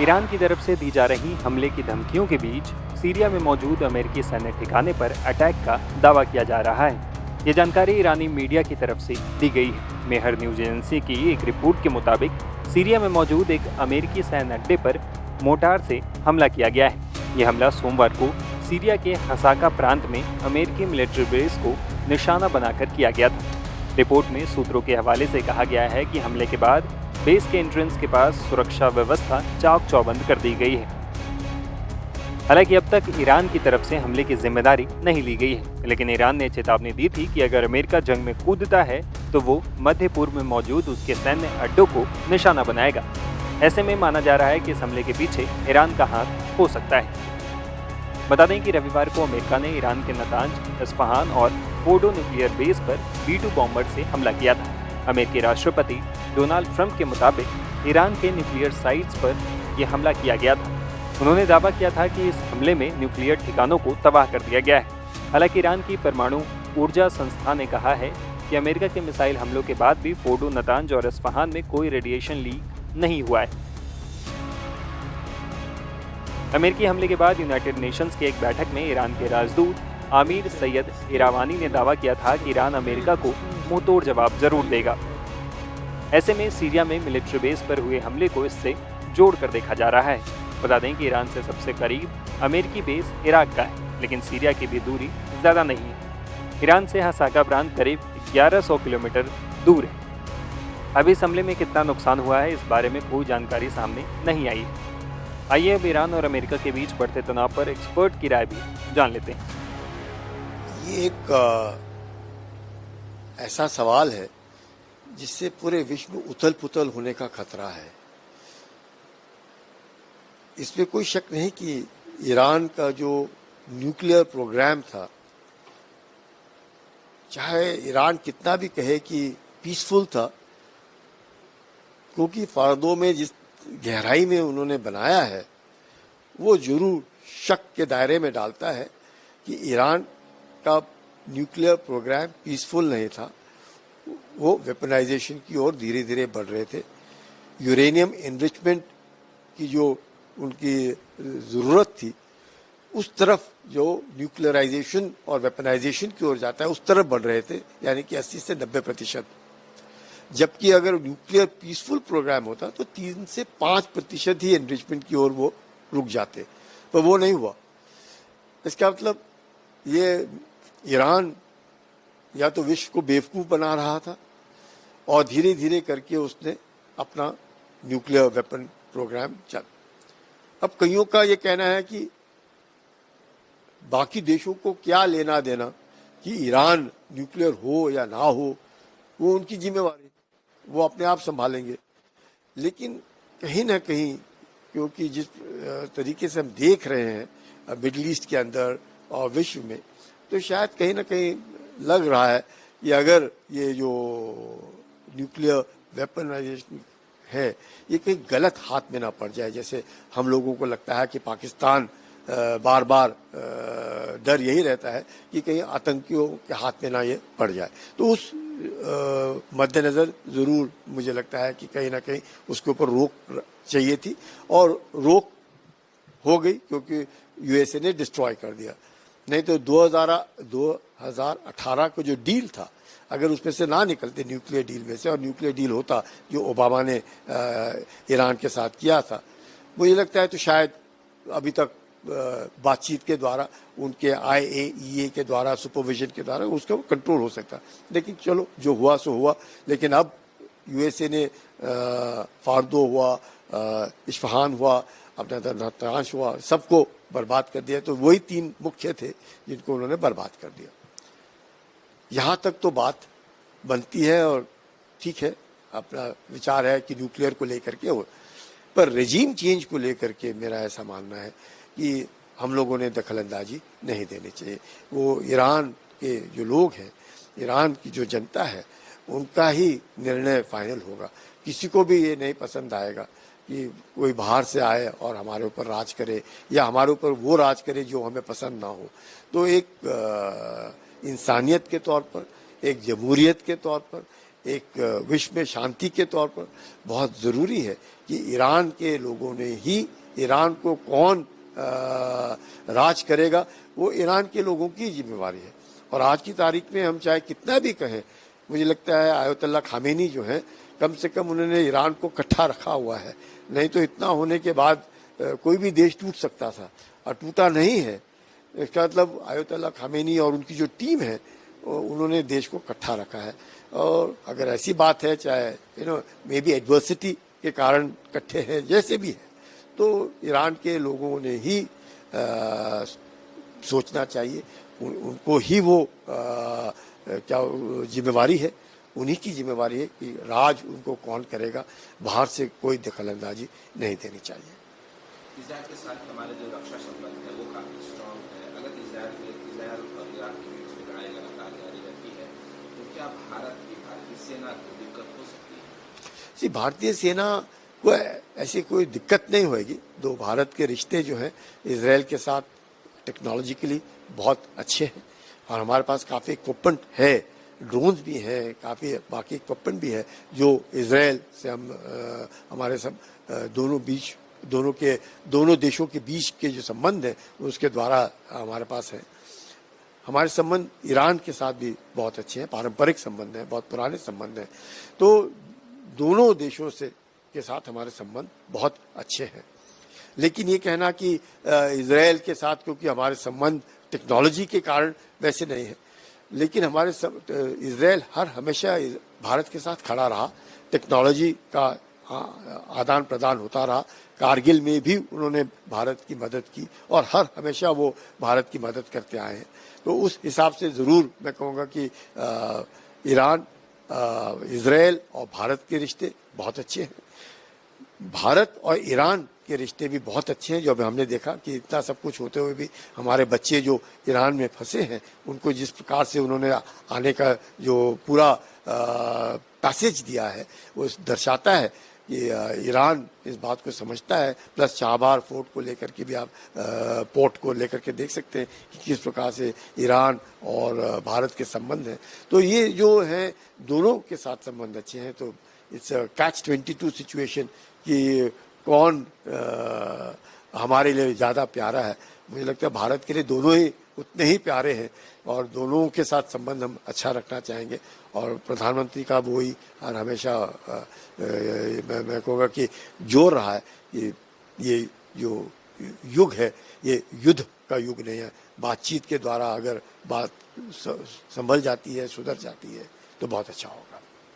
Iran की तरफ से दी जा रही हमले की धमकियों के बीच सीरिया में मौजूद अमेरिकी सैन्य ठिकाने पर अटैक का दावा किया जा रहा है। ये जानकारी ईरानी मीडिया की तरफ से दी गई है। मेहर न्यूज एजेंसी की एक रिपोर्ट के मुताबिक सीरिया में मौजूद एक अमेरिकी सैन्य अड्डे पर मोर्टार से हमला किया गया है। यह हमला सोमवार को सीरिया के हसाका प्रांत में अमेरिकी मिलिट्री बेस को निशाना बनाकर किया गया था। रिपोर्ट में सूत्रों के हवाले से कहा गया है कि हमले के बाद बेस के एंट्रेंस के पास सुरक्षा व्यवस्था चाक चौबंद कर दी गई है। हालांकि अब तक ईरान की तरफ से हमले की जिम्मेदारी नहीं ली गई है, लेकिन ईरान ने चेतावनी दी थी कि अगर अमेरिका जंग में कूदता है तो वो मध्य पूर्व में मौजूद उसके सैन्य अड्डों को निशाना बनाएगा। ऐसे में माना जा रहा है कि इस हमले के पीछे ईरान का हाथ हो सकता है। बता दें कि रविवार को अमेरिका ने ईरान के नतांज, इस्फहान और फोर्डो न्यूक्लियर बेस पर B-2 बॉम्बर से हमला किया था। अमेरिकी राष्ट्रपति डोनाल्ड ट्रंप के मुताबिक ईरान के न्यूक्लियर साइट्स पर यह हमला किया गया था। उन्होंने दावा किया था कि इस हमले में न्यूक्लियर ठिकानों को तबाह कर दिया गया है। हालांकि ईरान की परमाणु ऊर्जा संस्था ने कहा है कि अमेरिका के मिसाइल हमलों के बाद भी फोर्डो, नतांज और इस्फहान में कोई रेडिएशन लीक नहीं हुआ है। अमेरिकी हमले के बाद यूनाइटेड नेशंस की एक बैठक में ईरान के राजदूत आमिर सैयद इरावानी ने दावा किया था कि ईरान अमेरिका को मुंहतोड़ जवाब जरूर देगा। ऐसे में सीरिया में मिलिट्री बेस पर हुए हमले को इससे जोड़कर देखा जा रहा है। बता दें कि ईरान से सबसे करीब अमेरिकी बेस इराक का है, लेकिन सीरिया की भी दूरी ज़्यादा नहीं है। ईरान से हसाका प्रांत करीब 1100 किलोमीटर दूर है। अब इस हमले में कितना नुकसान हुआ है, इस बारे में कोई जानकारी सामने नहीं आई है। आइए अब ईरान और अमेरिका के बीच बढ़ते तनाव पर एक्सपर्ट की राय भी जान लेते हैं। ये एक ऐसा सवाल है जिससे पूरे विश्व में उथल पुथल होने का खतरा है। इसमें कोई शक नहीं कि ईरान का जो न्यूक्लियर प्रोग्राम था, चाहे ईरान कितना भी कहे कि पीसफुल था, क्योंकि फारदों में जिस गहराई में उन्होंने बनाया है वो जरूर शक के दायरे में डालता है कि ईरान का न्यूक्लियर प्रोग्राम पीसफुल नहीं था। वो वेपनाइजेशन की ओर धीरे धीरे बढ़ रहे थे। यूरेनियम एनरिचमेंट की जो उनकी ज़रूरत थी, उस तरफ जो न्यूक्लियराइजेशन और वेपनाइजेशन की ओर जाता है उस तरफ बढ़ रहे थे, यानी कि 80 से 90%। जबकि अगर न्यूक्लियर पीसफुल प्रोग्राम होता तो 3 से 5% ही एनरिचमेंट की ओर वो रुक जाते, पर वो नहीं हुआ। इसका मतलब ये ईरान या तो विश्व को बेवकूफ़ बना रहा था और धीरे धीरे करके उसने अपना न्यूक्लियर वेपन प्रोग्राम चल। अब कईयों का ये कहना है कि बाकी देशों को क्या लेना देना कि ईरान न्यूक्लियर हो या ना हो, वो उनकी जिम्मेवारी, वो अपने आप संभालेंगे। लेकिन कहीं ना कहीं, क्योंकि जिस तरीके से हम देख रहे हैं मिडिल ईस्ट के अंदर और विश्व में, तो शायद कहीं ना कहीं लग रहा है कि अगर ये जो न्यूक्लियर वेपनाइजेशन है ये कहीं गलत हाथ में ना पड़ जाए। जैसे हम लोगों को लगता है कि पाकिस्तान बार बार डर यही रहता है कि कहीं आतंकियों के हाथ में ना ये पड़ जाए, तो उस मद्देनज़र ज़रूर मुझे लगता है कि कहीं ना कहीं उसके ऊपर रोक चाहिए थी, और रोक हो गई क्योंकि यूएसए ने डिस्ट्रॉय कर दिया। नहीं तो 2018 का जो डील था, अगर उसमें से ना निकलते न्यूक्लियर डील में से, और न्यूक्लियर डील होता जो ओबामा ने ईरान के साथ किया था, मुझे लगता है तो शायद अभी तक बातचीत के द्वारा, उनके IAEA के द्वारा, सुपरविजन के द्वारा उसका कंट्रोल हो सकता। लेकिन चलो, जो हुआ सो हुआ। लेकिन अब यूएसए ने फार्दो हुआ, इस्फहान हुआ, अपना नतांज हुआ, सबको बर्बाद कर दिया। तो वही 3 मुख्य थे जिनको उन्होंने बर्बाद कर दिया। यहाँ तक तो बात बनती है और ठीक है, अपना विचार है कि न्यूक्लियर को लेकर के हो, पर रेजीम चेंज को लेकर के मेरा ऐसा मानना है कि हम लोगों ने दखलंदाजी नहीं देनी चाहिए। वो ईरान के जो लोग हैं, ईरान की जो जनता है, उनका ही निर्णय फाइनल होगा। किसी को भी ये नहीं पसंद आएगा कि कोई बाहर से आए और हमारे ऊपर राज करे, या हमारे ऊपर वो राज करे जो हमें पसंद ना हो। तो एक इंसानियत के तौर पर, एक जमहूरियत के तौर पर, एक विश्व में शांति के तौर पर बहुत ज़रूरी है कि ईरान के लोगों ने ही, ईरान को कौन राज करेगा वो ईरान के लोगों की जिम्मेवारी है। और आज की तारीख में हम चाहे कितना भी कहें, मुझे लगता है आयतुल्लाह खामेनी जो है, कम से कम उन्होंने ईरान को इकट्ठा रखा हुआ है। नहीं तो इतना होने के बाद कोई भी देश टूट सकता था और टूटा नहीं है। इसका मतलब आयतुल्लाह खामेनी और उनकी जो टीम है उन्होंने देश को इकट्ठा रखा है। और अगर ऐसी बात है, चाहे मे बी एडवर्सिटी के कारण इकट्ठे हैं, जैसे भी है, तो ईरान के लोगों ने ही सोचना चाहिए, उनको ही वो क्या जिम्मेवारी है, उन्हीं की जिम्मेवारी है कि राज उनको कौन करेगा। बाहर से कोई दखलंदाजी नहीं देनी चाहिए। इजराइल के साथ हमारे जो रक्षा संबंध है वो काफी स्ट्रांग है। अगर इजराइल और इराक के बीच में लड़ाई लगातार जारी रहती है तो क्या भारतीय सेना को दिक्कत हो सकती है? भारतीय सेना को ऐसी कोई दिक्कत नहीं होगी। दो भारत के रिश्ते जो हैं इजराइल के साथ टेक्नोलॉजिकली बहुत अच्छे हैं और हमारे पास काफ़ी इक्विपमेंट है, ड्रोन्स भी हैं, काफ़ी बाकी इक्विपमेंट भी है जो इजराइल से हमारे सब दोनों देशों के बीच के जो संबंध है उसके द्वारा हमारे पास है। हमारे संबंध ईरान के साथ भी बहुत अच्छे हैं, पारंपरिक संबंध हैं, बहुत पुराने संबंध हैं। तो दोनों देशों के साथ हमारे संबंध बहुत अच्छे हैं। लेकिन ये कहना कि इजराइल के साथ क्योंकि हमारे संबंध टेक्नोलॉजी के कारण वैसे नहीं है, लेकिन इजराइल हमेशा भारत के साथ खड़ा रहा, टेक्नोलॉजी का आदान प्रदान होता रहा। कारगिल में भी उन्होंने भारत की मदद की और हमेशा वो भारत की मदद करते आए हैं। तो उस हिसाब से ज़रूर मैं कहूँगा कि ईरान, इजराइल और भारत के रिश्ते बहुत अच्छे हैं। भारत और ईरान के रिश्ते भी बहुत अच्छे हैं। जो अभी हमने देखा कि इतना सब कुछ होते हुए भी हमारे बच्चे जो ईरान में फंसे हैं उनको जिस प्रकार से उन्होंने आने का जो पूरा पैसेज दिया है वो दर्शाता है कि ईरान इस बात को समझता है। प्लस चाबहार फोर्ट को लेकर के भी आप पोर्ट को लेकर के देख सकते हैं कि किस प्रकार से ईरान और भारत के संबंध हैं। तो ये जो है दोनों के साथ संबंध अच्छे हैं। तो इट्स कैच 22 सिचुएशन कि कौन हमारे लिए ज़्यादा प्यारा है। मुझे लगता है भारत के लिए दोनों ही उतने ही प्यारे हैं और दोनों के साथ संबंध हम अच्छा रखना चाहेंगे। और प्रधानमंत्री का वो ही और हमेशा मैं कहूँगा कि जोर रहा है कि ये जो युग है ये युद्ध का युग नहीं है। बातचीत के द्वारा अगर बात संभल जाती है, सुधर जाती है तो बहुत अच्छा होगा।